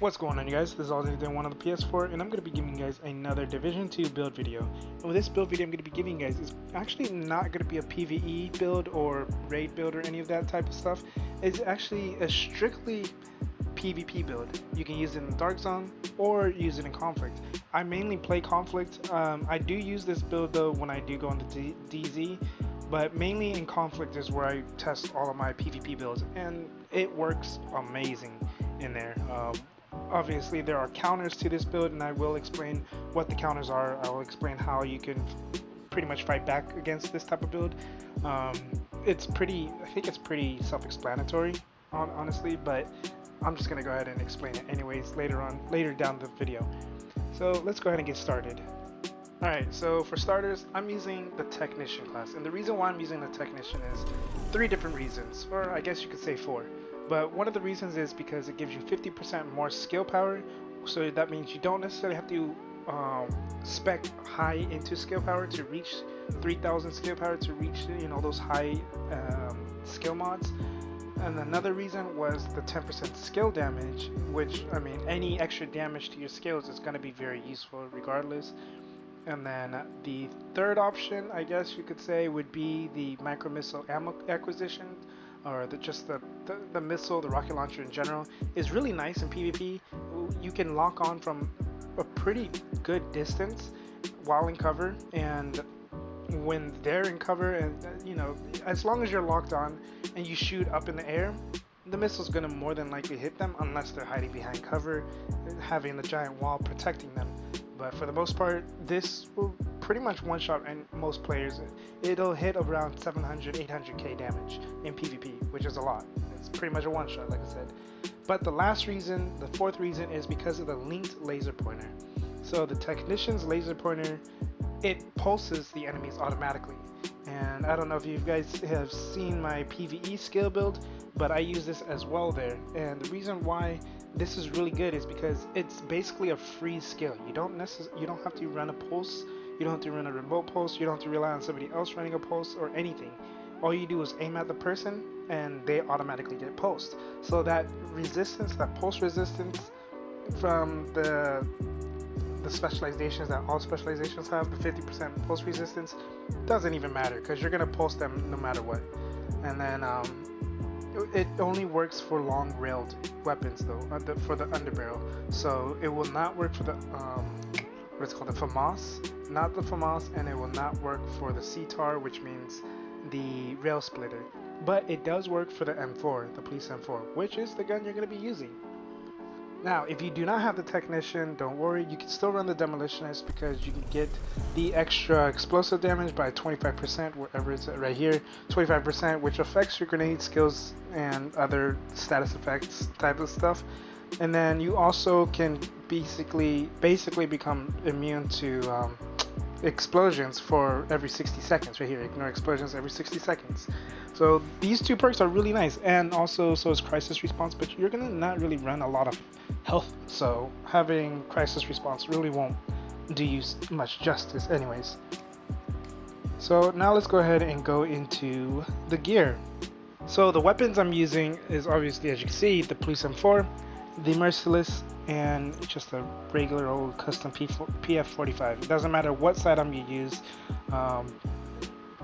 What's going on, you guys? This is All1 on the PS4, and I'm going to be giving you guys another Division 2 build video. And with this build video I'm going to be giving you guys is actually not going to be a PvE build or raid build or any of that type of stuff. It's actually a strictly PvP build. You can use it in Dark Zone or use it in Conflict. I mainly play Conflict. I do use this build though when I do go into DZ, but mainly in Conflict is where I test all of my PvP builds, and it works amazing in there. Obviously there are counters to this build, and I will explain what the counters are. I will explain how you can pretty much fight back against this type of build. I think it's pretty self-explanatory, honestly, but I'm just gonna go ahead and explain it anyways later down the video. So let's go ahead and get started. Alright, so for starters, I'm using the Technician class, and the reason why I'm using the Technician is 3 different reasons, or I guess you could say 4. But one of the reasons is because it gives you 50% more skill power, so that means you don't necessarily have to spec high into skill power to reach 3000 skill power to reach, you know, those high skill mods. And another reason was the 10% skill damage, which, I mean, any extra damage to your skills is going to be very useful regardless. And then the third option, I guess you could say, would be the micro missile ammo acquisition, or the missile, the rocket launcher in general, is really nice in PvP. You can lock on from a pretty good distance while in cover, and when they're in cover, and you know, as long as you're locked on and you shoot up in the air, the missile's gonna more than likely hit them unless they're hiding behind cover, having the giant wall protecting them. But for the most part, this will pretty much one-shot most players. It'll hit around 700, 800k damage in PvP, which is a lot. It's pretty much a one-shot, like I said. But the last reason, the fourth reason, is because of the linked laser pointer. So the Technician's laser pointer, it pulses the enemies automatically. And I don't know if you guys have seen my PvE skill build, but I use this as well there. And the reason why this is really good is because it's basically a free skill. You don't have to run a pulse, you don't have to run a remote pulse, you don't have to rely on somebody else running a pulse or anything. All you do is aim at the person and they automatically get pulsed. So that resistance, that pulse resistance from the specializations that all specializations have, the 50% pulse resistance, doesn't even matter because you're gonna pulse them no matter what. And then it only works for long-railed weapons though, for the underbarrel. So it will not work for the what's called the FAMAS, not the FAMAS, and it will not work for the CTAR, which means the rail splitter. But it does work for the M4, the police M4, which is the gun you're going to be using. Now, if you do not have the Technician, don't worry, you can still run the Demolitionist because you can get the extra explosive damage by 25%, wherever it's at right here, 25%, which affects your grenade skills and other status effects type of stuff. And then you also can basically become immune to explosions for every 60 seconds. Right here, ignore explosions every 60 seconds. So these 2 perks are really nice, and also so is crisis response, but you're gonna not really run a lot of health, so having crisis response really won't do you much justice anyways. So now let's go ahead and go into the gear. So the weapons I'm using is obviously, as you can see, the police M4, the Merciless, and just a regular old custom PF45. It doesn't matter what sidearm you use.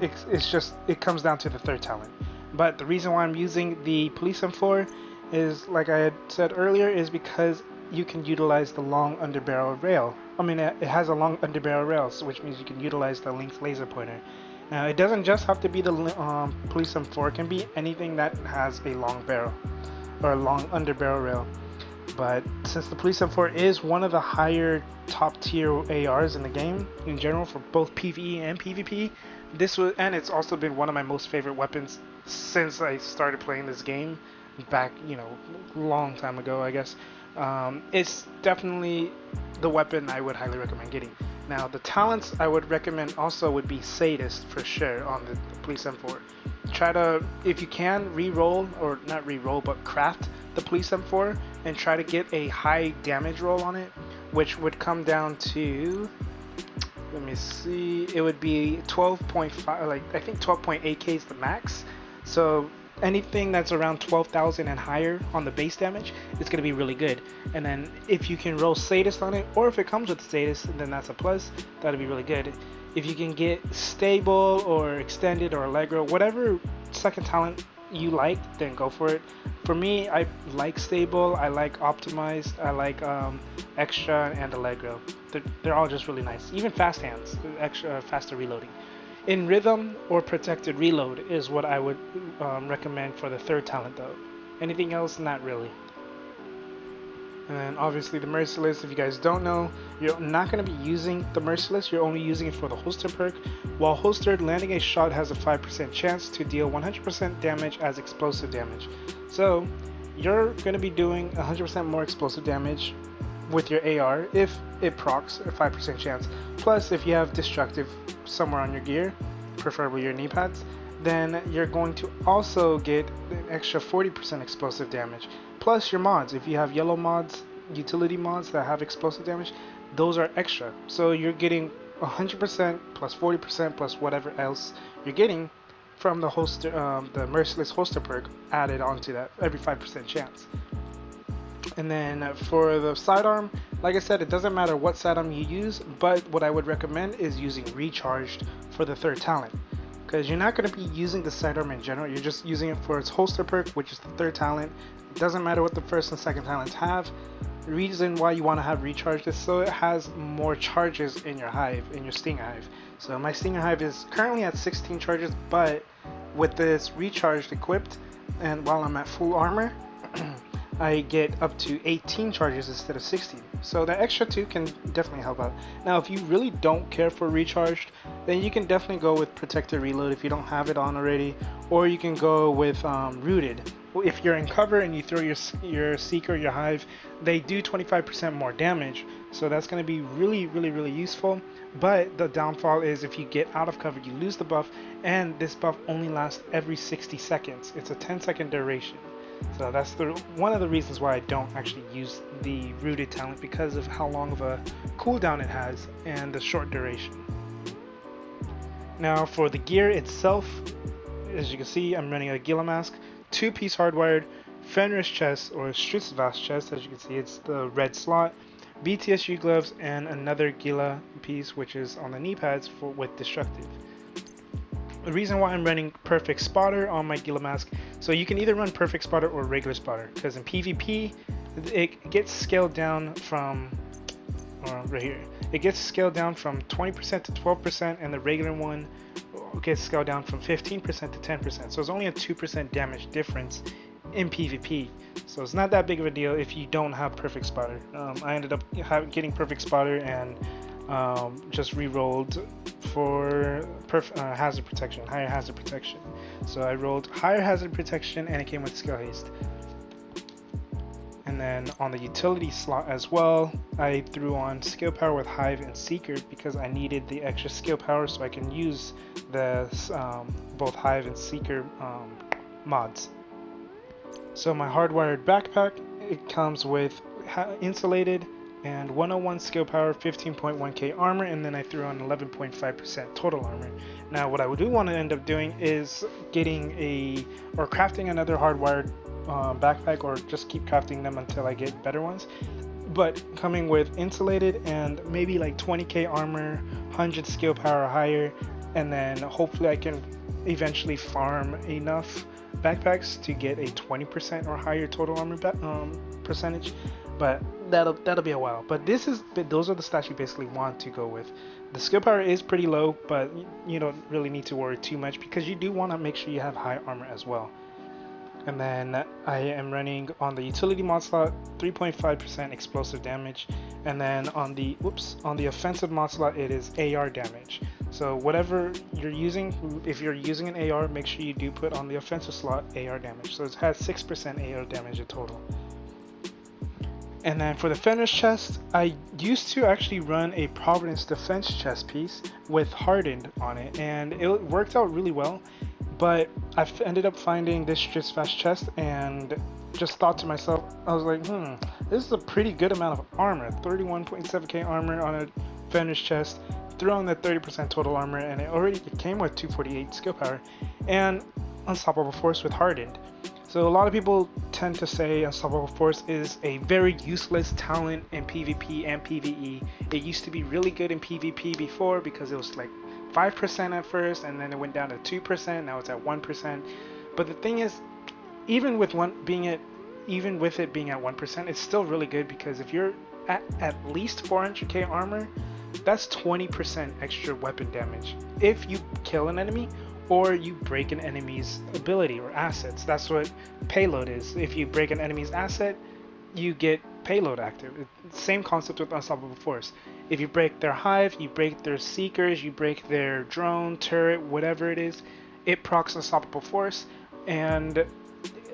It comes down to the third talent. But the reason why I'm using the Police M4 is, like I had said earlier, is because you can utilize the long underbarrel rail. I mean, it has a long underbarrel rail, so which means you can utilize the Lynx laser pointer. Now, it doesn't just have to be the Police M4. It can be anything that has a long barrel or a long underbarrel rail. But since the Police M4 is one of the higher top tier ARs in the game in general for both PvE and PvP, and it's also been one of my most favorite weapons since I started playing this game back, long time ago, I guess. It's definitely the weapon I would highly recommend getting. Now, the talents I would recommend also would be Sadist for sure on the Police M4. Try to, if you can, re-roll, or not re-roll, but craft the Police M4 and try to get a high damage roll on it, which would come down to, let me see, it would be 12.5, like I think 12.8k is the max. So anything that's around 12,000 and higher on the base damage, it's going to be really good. And then if you can roll Sadist on it, or if it comes with Sadist, then that's a plus. That'll be really good. If you can get Stable or Extended or Allegro, whatever second talent you like, then go for it. For me, I like Stable, I like Optimized, I like Extra and Allegro. They're all just really nice. Even Fast Hands, extra faster reloading. In Rhythm or Protected Reload is what I would recommend for the third talent though. Anything else, not really. And then obviously the Merciless, if you guys don't know, you're not going to be using the Merciless, you're only using it for the holster perk. While holstered, landing a shot has a 5% chance to deal 100% damage as explosive damage. So you're going to be doing 100% more explosive damage with your AR if it procs, a 5% chance. Plus, if you have Destructive somewhere on your gear, preferably your knee pads, then you're going to also get an extra 40% explosive damage. Plus your mods, if you have yellow mods, utility mods that have explosive damage, those are extra. So you're getting 100% plus 40% plus whatever else you're getting from the holster, the Merciless holster perk added onto that every 5% chance. And then for the sidearm, like I said, it doesn't matter what sidearm you use, but what I would recommend is using Recharged for the third talent. Because you're not going to be using the sidearm in general, you're just using it for its holster perk, which is the third talent. It doesn't matter what the first and second talents have. The reason why you want to have Recharged is so it has more charges in your hive, in your Stinger hive. So my Stinger hive is currently at 16 charges, but with this Recharged equipped, and while I'm at full armor, I get up to 18 charges instead of 16. So that extra 2 can definitely help out. Now, if you really don't care for Recharged, then you can definitely go with Protected Reload if you don't have it on already, or you can go with Rooted. If you're in cover and you throw your Seeker, your Hive, they do 25% more damage, so that's going to be really useful. But the downfall is if you get out of cover, you lose the buff, and this buff only lasts every 60 seconds. It's a 10-second duration. So that's one of the reasons why I don't actually use the Rooted talent, because of how long of a cooldown it has and the short duration. Now for the gear itself, as you can see, I'm running a Gila mask, 2-piece hardwired, Fenris chest or Stritzvas chest, as you can see it's the red slot, BTSU gloves, and another Gila piece which is on the knee pads with Destructive. The reason why I'm running Perfect Spotter on my Gila mask, so you can either run Perfect Spotter or regular Spotter, because in PvP it gets scaled down from, right here, it gets scaled down from 20% to 12%, and the regular one gets scaled down from 15% to 10%. So it's only a 2% damage difference in PvP. So it's not that big of a deal if you don't have Perfect Spotter. I ended up getting Perfect Spotter and just re-rolled for hazard protection, higher hazard protection. So I rolled higher hazard protection and it came with skill haste. And then on the utility slot as well, I threw on skill power with Hive and Seeker because I needed the extra skill power so I can use the both Hive and Seeker mods. So my hardwired backpack, it comes with insulated and 101 skill power, 15.1k armor, and then I threw on 11.5% total armor. Now what I do want to end up doing is crafting another hardwired backpack, or just keep crafting them until I get better ones, but coming with insulated and maybe like 20k armor, 100 skill power higher, and then hopefully I can eventually farm enough backpacks to get a 20% or higher total armor percentage, but that'll be a while. But those are the stats you basically want to go with. The skill power is pretty low, but you don't really need to worry too much because you do want to make sure you have high armor as well. And then I am running on the utility mod slot 3.5% explosive damage, and then on the offensive mod slot it is AR damage. So whatever you're using, if you're using an AR, make sure you do put on the offensive slot AR damage. So it has 6% AR damage in total. And then for the Fenris chest, I used to actually run a Providence defense chest piece with Hardened on it, and it worked out really well. But I ended up finding this Fast chest and just thought to myself, I was like, this is a pretty good amount of armor, 31.7k armor on a Fenris chest, threw on that 30% total armor, and it came with 248 skill power and Unstoppable Force with Hardened. So a lot of people tend to say Unstoppable Force is a very useless talent in PvP and PvE. It used to be really good in PvP before because it was like 5% at first, and then it went down to 2%. Now it's at 1%. But the thing is, even with it being at 1%, it's still really good because if you're at least 400k armor, that's 20% extra weapon damage if you kill an enemy or you break an enemy's ability or assets. That's what payload is. If you break an enemy's asset, you get payload active. Same concept with Unstoppable Force. If you break their hive, you break their seekers, you break their drone, turret, whatever it is, it procs Unstoppable Force, and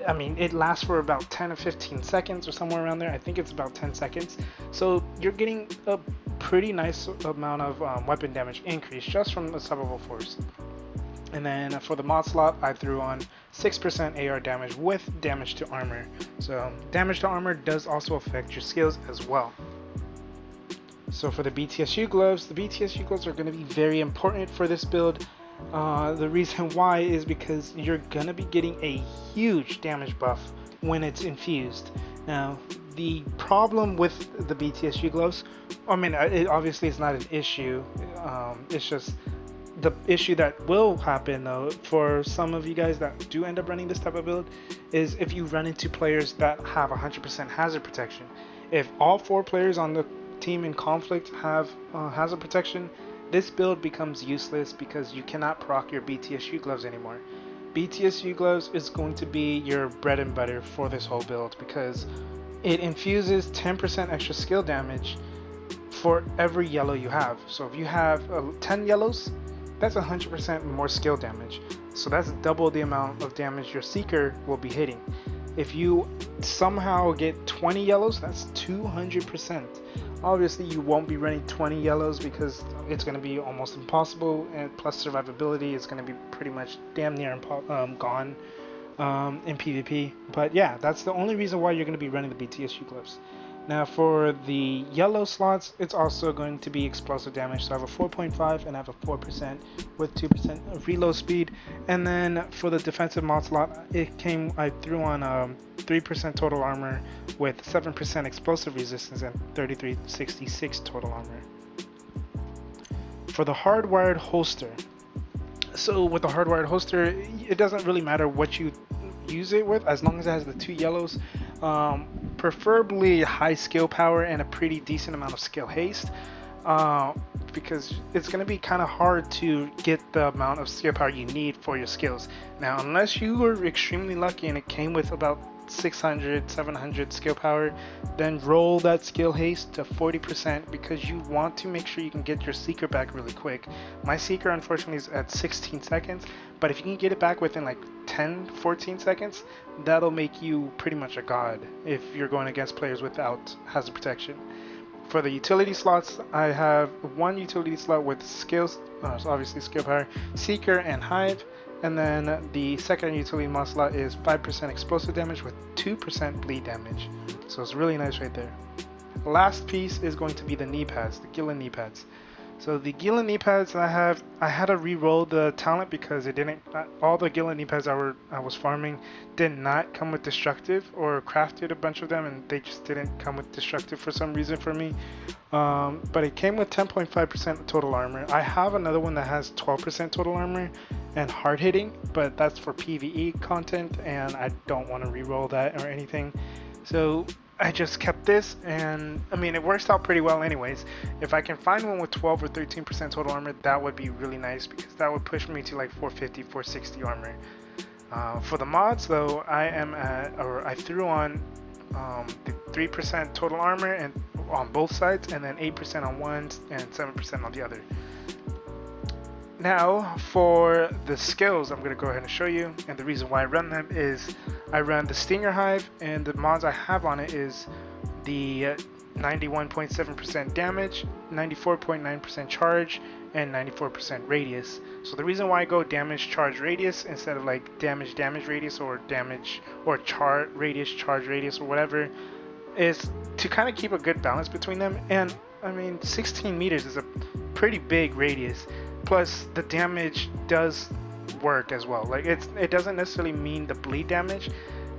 I mean, it lasts for about 10 or 15 seconds or somewhere around there. I think it's about 10 seconds. So you're getting a pretty nice amount of weapon damage increase just from Unstoppable Force. And then for the mod slot, I threw on 6% AR damage with damage to armor. So damage to armor does also affect your skills as well. So for the BTSU gloves, the BTSU gloves are going to be very important for this build. The reason why is because you're going to be getting a huge damage buff when it's infused. Now, the problem with the BTSU gloves, I mean, it obviously is not an issue. It's just the issue that will happen though for some of you guys that do end up running this type of build is if you run into players that have 100% hazard protection. If all 4 players on the team in conflict have hazard protection, this build becomes useless because you cannot proc your BTSU gloves anymore. BTSU gloves is going to be your bread and butter for this whole build because it infuses 10% extra skill damage for every yellow you have. So if you have 10 yellows, that's 100% more skill damage. So that's double the amount of damage your Seeker will be hitting. If you somehow get 20 yellows, that's 200%. Obviously you won't be running 20 yellows because it's going to be almost impossible, and plus survivability is going to be pretty much damn near gone in PvP. But yeah, that's the only reason why you're going to be running the BTSU gloves. Now for the yellow slots, it's also going to be explosive damage. So I have a 4.5 and I have a 4% with 2% of reload speed. And then for the defensive mod slot, I threw on 3% total armor with 7% explosive resistance and 3366 total armor. For the hardwired holster, so with the hardwired holster, it doesn't really matter what you use it with as long as it has the 2 yellows. Preferably high skill power and a pretty decent amount of skill haste, because it's going to be kind of hard to get the amount of skill power you need for your skills. Now, unless you were extremely lucky and it came with about 600, 700 skill power, then roll that skill haste to 40% because you want to make sure you can get your Seeker back really quick. My Seeker unfortunately is at 16 seconds, but if you can get it back within like 10-14 seconds, that'll make you pretty much a god if you're going against players without hazard protection. For the utility slots, I have 1 utility slot with skills, so obviously skill power, Seeker and Hive. And then the second utility mod slot is 5% explosive damage with 2% bleed damage. So it's really nice right there. Last piece is going to be the knee pads, the Gillen knee pads. So the Gila knee pads I had to re-roll the talent because it didn't. All the Gila knee pads I was farming did not come with destructive, or crafted a bunch of them, and they just didn't come with destructive for some reason for me. But it came with 10.5% total armor. I have another one that has 12% total armor and hard hitting, but that's for PvE content, and I don't want to re-roll that or anything. So I just kept this, and I mean, it works out pretty well anyways. If I can find one with 12 or 13% total armor, that would be really nice, because that would push me to like 450, 460 armor. For the mods though, I threw on the 3% total armor and on both sides, and then 8% on one and 7% on the other. Now for the skills, I'm going to go ahead and show you, and the reason why I run them is I run the Stinger Hive, and the mods I have on it is the 91.7% damage, 94.9% charge, and 94% radius. So the reason why I go damage, charge, radius instead of like damage, radius, or damage or charge, radius, or whatever, is to kind of keep a good balance between them. And I mean, 16 meters is a pretty big radius. Plus, the damage does work as well. Like it doesn't necessarily mean the bleed damage.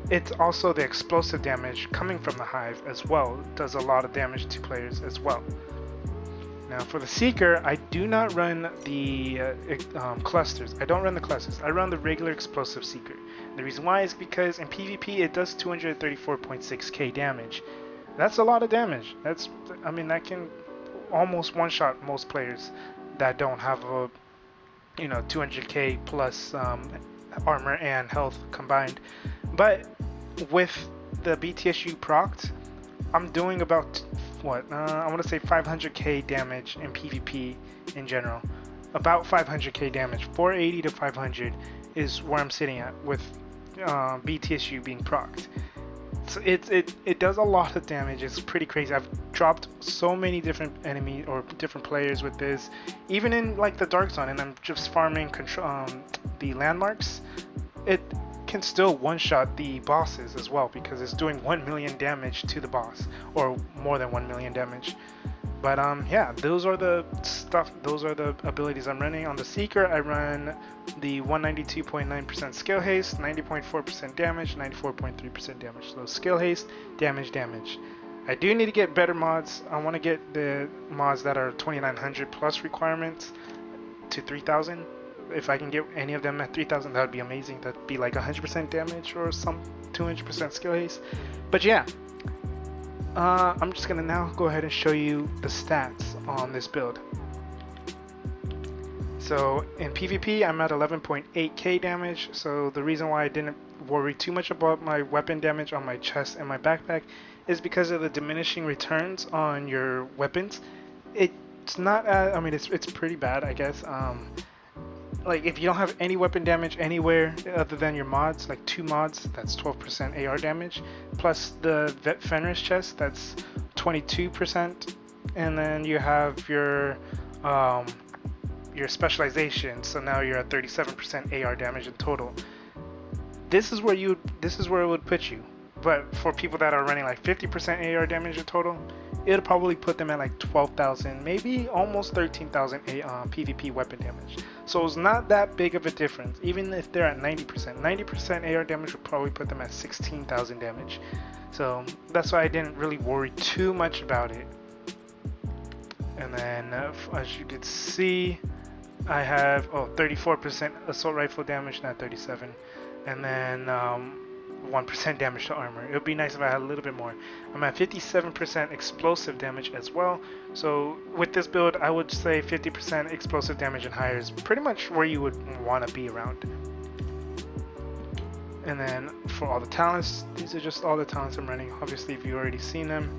It's also the explosive damage coming from the hive as well. It does a lot of damage to players as well. Now for the Seeker, I do not run the clusters. I don't run the clusters. I run the regular explosive Seeker. The reason why is because in PvP it does 234.6k damage. That's a lot of damage. I mean, that can almost one-shot most players that don't have a 200k plus armor and health combined. But with the BTSU procced, I'm doing about I want to say 500k damage in PvP in general. About 500k damage, 480 to 500 is where I'm sitting at with BTSU being procced. So it does a lot of damage. It's pretty crazy. I've dropped so many different enemy or different players with this, even in like the Dark Zone, and I'm just farming the landmarks. It can still one-shot the bosses as well, because it's doing 1 million damage to the boss, or more than 1 million damage. But yeah, those are the abilities I'm running. On the Seeker, I run the 192.9% skill haste, 90.4% damage, 94.3% damage. So skill haste, damage. I do need to get better mods. I want to get the mods that are 2900 plus requirements to 3000. If I can get any of them at 3000, that would be amazing. That'd be like 100% damage or some 200% skill haste. But yeah, I'm just gonna now go ahead and show you the stats on this build. So in PvP, I'm at 11.8k damage. So the reason why I didn't worry too much about my weapon damage on my chest and my backpack is because of the diminishing returns on your weapons. It's not, I mean, it's pretty bad, I guess. Like if you don't have any weapon damage anywhere other than your mods, like 2 mods, that's 12% AR damage, plus the Fenris chest, that's 22%, and then you have your specialization, so now you're at 37% AR damage in total. This is where it would put you. But for people that are running like 50% AR damage in total, it'll probably put them at like 12,000, maybe almost 13,000 PvP weapon damage. So it's not that big of a difference, even if they're at 90%. 90% AR damage would probably put them at 16,000 damage. So that's why I didn't really worry too much about it. And then as you can see, I have 34% assault rifle damage, not 37. And then 1% damage to armor. It would be nice if I had a little bit more. I'm at 57% explosive damage as well. So with this build, I would say 50% explosive damage and higher is pretty much where you would want to be around. And then for all the talents, these are just all the talents I'm running. Obviously, if you've already seen them.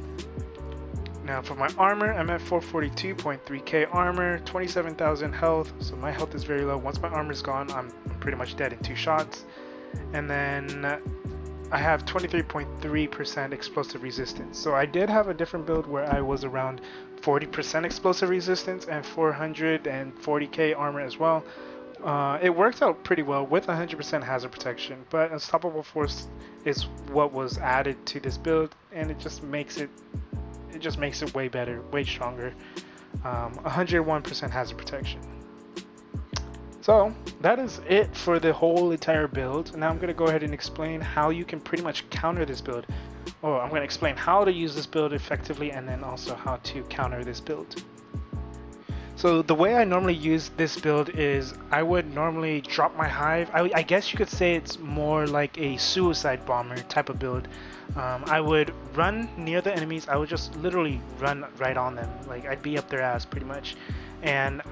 Now for my armor, I'm at 442.3k armor, 27,000 health. So my health is very low. Once my armor is gone, I'm pretty much dead in 2 shots. And then I have 23.3% explosive resistance. So I did have a different build where I was around 40% explosive resistance and 440k armor as well. It worked out pretty well with 100% hazard protection, but unstoppable force is what was added to this build, and it just makes it way better, way stronger. 101% hazard protection. So that is it for the whole entire build. Now I'm going to go ahead and explain how you can pretty much counter this build. Or I'm going to explain how to use this build effectively, and then also how to counter this build. So the way I normally use this build is I would normally drop my hive. I guess you could say it's more like a suicide bomber type of build. I would run near the enemies. I would just literally run right on them. Like, I'd be up their ass pretty much. And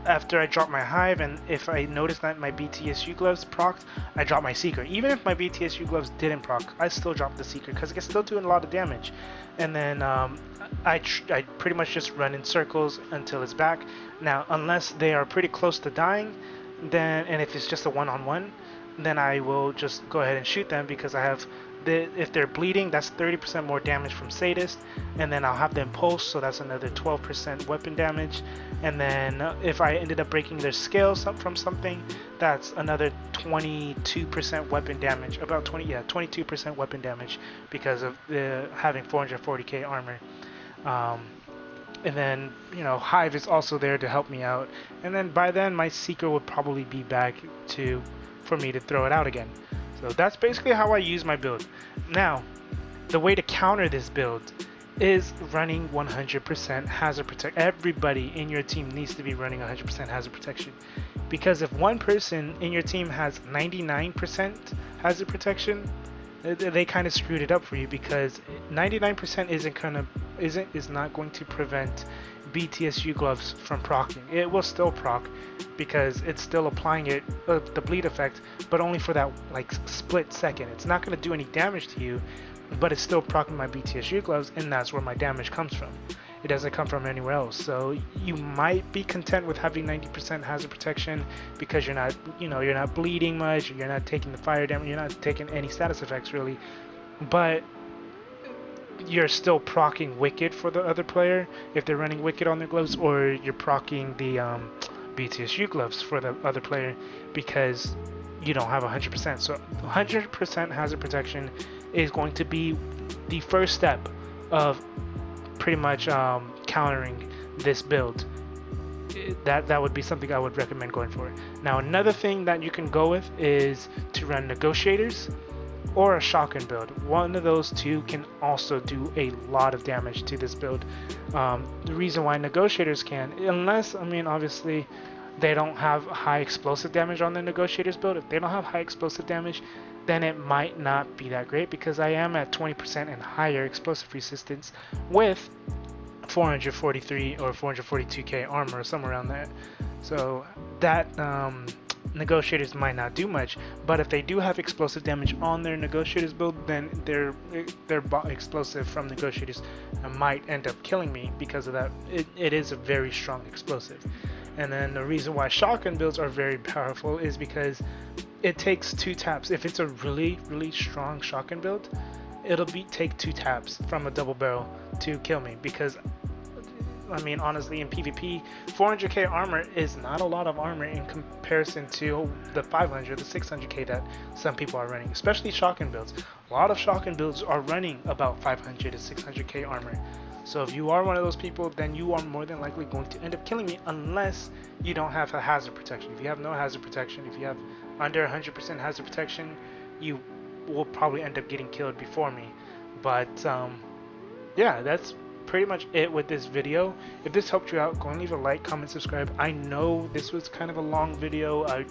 after I drop my hive, and if I notice that my BTSU gloves procced, I drop my seeker. Even if my BTSU gloves didn't proc, I still drop the seeker because it's still doing a lot of damage. And then I pretty much just run in circles until it's back. Now, unless they are pretty close to dying, then, and if it's just a one-on-one, then I will just go ahead and shoot them, because I have if they're bleeding, that's 30% more damage from Sadist, and then I'll have them pulse, so that's another 12% weapon damage. And then if I ended up breaking their scales from something, that's another 22% weapon damage, about 22% weapon damage, because of having 440k armor. And then, you know, Hive is also there to help me out, and then by then my Seeker would probably be back for me to throw it out again. So that's basically how I use my build. Now, the way to counter this build is running 100% hazard protection. Everybody in your team needs to be running 100% hazard protection, because if one person in your team has 99% hazard protection, they kind of screwed it up for you, because 99% is not going to prevent BTSU gloves from proccing. It will still proc, because it's still applying the bleed effect, but only for that like split second. It's not going to do any damage to you, but it's still proccing my BTSU gloves, and that's where my damage comes from. It doesn't come from anywhere else. So you might be content with having 90% hazard protection, because you're not bleeding much, you're not taking the fire damage, you're not taking any status effects really, but you're still proccing Wicked for the other player if they're running Wicked on their gloves, or you're proccing the BTSU gloves for the other player, because you don't have 100%. So 100% hazard protection is going to be the first step of pretty much countering this build. That would be something I would recommend going for. Now, another thing that you can go with is to run Negotiators or a shotgun build. One of those two can also do a lot of damage to this build. The reason why Negotiators can, unless, I mean, obviously they don't have high explosive damage on the Negotiators build. If they don't have high explosive damage, then it might not be that great, because I am at 20% and higher explosive resistance with 443 or 442k armor, or somewhere around that. So that Negotiators might not do much, but if they do have explosive damage on their Negotiators build, then their explosive from Negotiators might end up killing me because of that. It is a very strong explosive. And then the reason why shotgun builds are very powerful is because it takes 2 taps. If it's a really strong shotgun build, it'll take 2 taps from a double barrel to kill me, because I mean, honestly, in PvP, 400k armor is not a lot of armor in comparison to the 500, the 600k that some people are running, especially shotgun builds. A lot of shotgun builds are running about 500 to 600k armor. So if you are one of those people, then you are more than likely going to end up killing me, unless you don't have a hazard protection. If you have no hazard protection, if you have under 100% hazard protection, you will probably end up getting killed before me. But yeah, that's pretty much it with this video. If this helped you out, go and leave a like, comment, subscribe. I know this was kind of a long video. I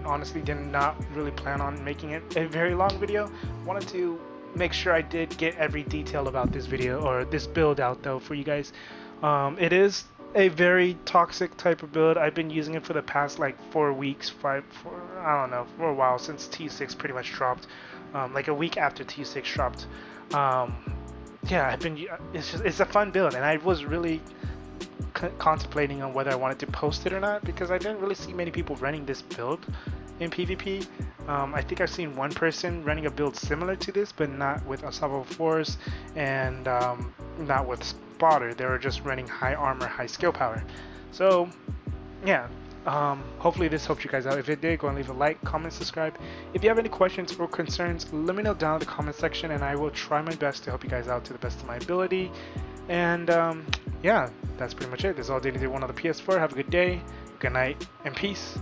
honestly did not really plan on making it a very long video. Wanted to make sure I did get every detail about this video, or this build out though, for you guys. It is a very toxic type of build. I've been using it for the past like 4 weeks, I don't know, for a while, since T6 pretty much dropped, like a week after T6 dropped. Yeah, it's a fun build, and I was really contemplating on whether I wanted to post it or not, because I didn't really see many people running this build in PvP. I think I've seen one person running a build similar to this, but not with Unstoppable Force and not with Spotter. They were just running high armor, high skill power. So yeah, hopefully this helped you guys out. If it did, go and leave a like, comment, subscribe. If you have any questions or concerns, let me know down in the comment section, and I will try my best to help you guys out to the best of my ability. And yeah, that's pretty much it. This is all Daily Day 1 on the PS4. Have a good day, good night, and peace.